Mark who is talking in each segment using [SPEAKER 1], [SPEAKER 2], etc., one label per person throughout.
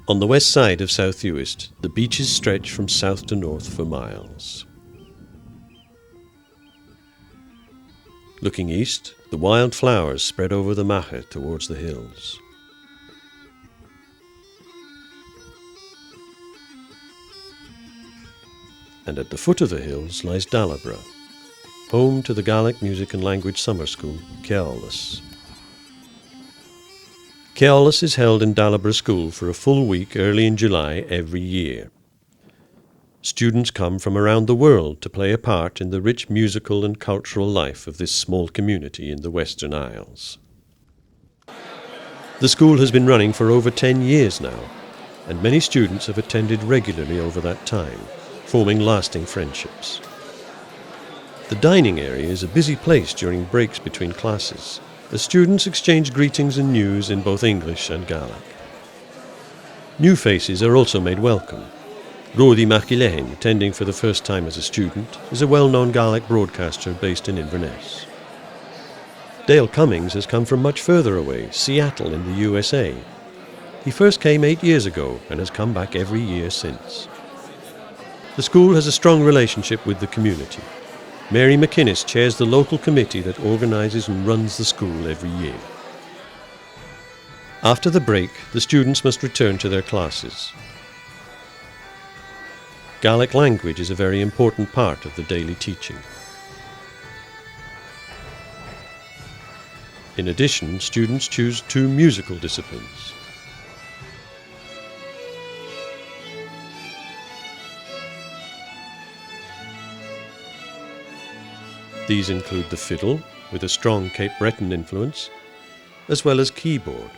[SPEAKER 1] On the west side of South Uist, the beaches stretch from south to north for miles. Looking east, the wild flowers spread over the Macha towards the hills. And at the foot of the hills lies Dalibra, home to the Gaelic Music and Language Summer School, Ceolas. Ceolas is held in Dalibra School for a full week early in July every year. Students come from around the world to play a part in the rich musical and cultural life of this small community in the Western Isles. The school has been running for over 10 years now, and many students have attended regularly over that time, forming lasting friendships. The dining area is a busy place during breaks between classes, as students exchange greetings and news in both English and Gaelic. New faces are also made welcome. Rodi Machilehin, attending for the first time as a student, is a well-known Gaelic broadcaster based in Inverness. Dale Cummings has come from much further away, Seattle in the USA. He first came 8 years ago and has come back every year since. The school has a strong relationship with the community. Mary McInnes chairs the local committee that organises and runs the school every year. After the break, the students must return to their classes. Gaelic language is a very important part of the daily teaching. In addition, students choose 2 musical disciplines. These include the fiddle, with a strong Cape Breton influence, as well as keyboard.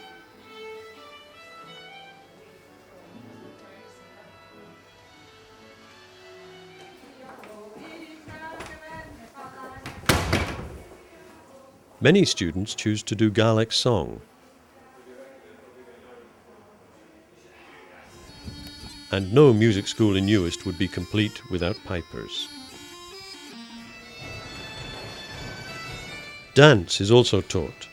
[SPEAKER 1] Many students choose to do Gaelic song. And no music school in Uist would be complete without pipers. Dance is also taught,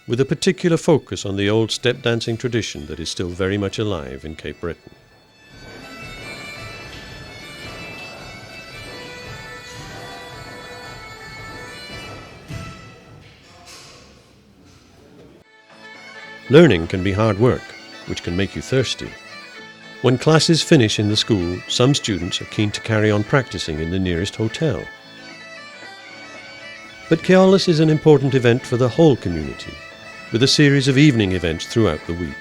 [SPEAKER 1] with a particular focus on the old step dancing tradition that is still very much alive in Cape Breton. Learning can be hard work, which can make you thirsty. When classes finish in the school, some students are keen to carry on practicing in the nearest hotel. But Ceolas is an important event for the whole community, with a series of evening events throughout the week.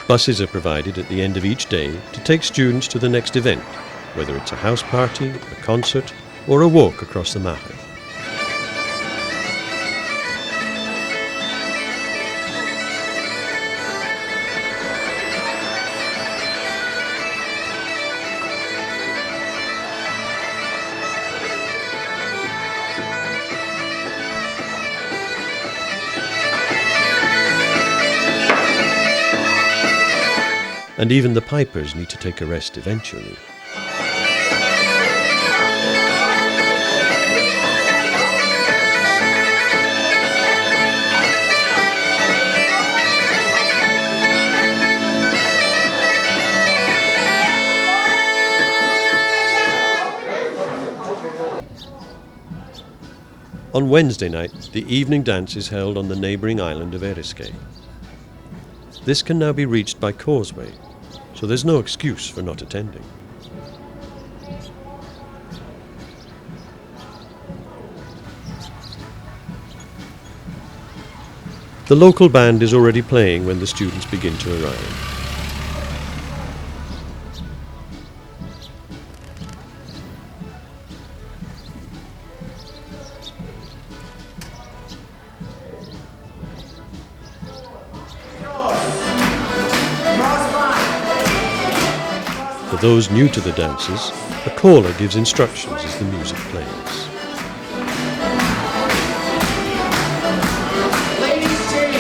[SPEAKER 1] Buses are provided at the end of each day to take students to the next event, whether it's a house party, a concert, or a walk across the Macha. And even the pipers need to take a rest eventually. On Wednesday night, the evening dance is held on the neighbouring island of Eriskay. This can now be reached by causeway, so there's no excuse for not attending. The local band is already playing when the students begin to arrive. For those new to the dances, a caller gives instructions as the music plays.
[SPEAKER 2] Ladies' team,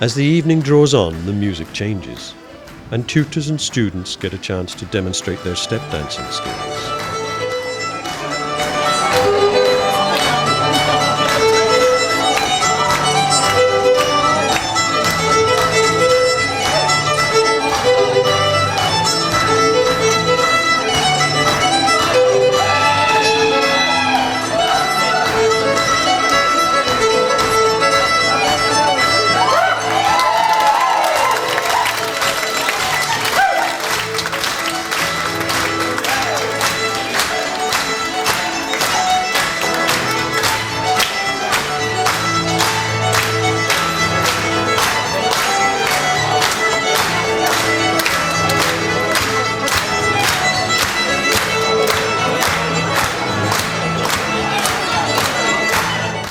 [SPEAKER 1] As the evening draws on, the music changes, and tutors and students get a chance to demonstrate their step dancing skills.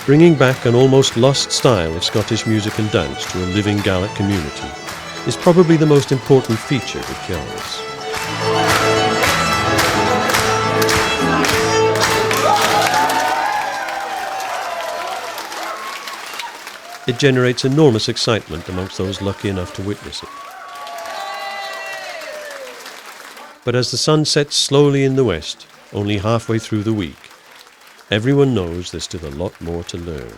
[SPEAKER 1] Bringing back an almost lost style of Scottish music and dance to a living Gaelic community is probably the most important feature of Ceolas. It generates enormous excitement amongst those lucky enough to witness it. But as the sun sets slowly in the west, only halfway through the week, everyone knows there's still a lot more to learn.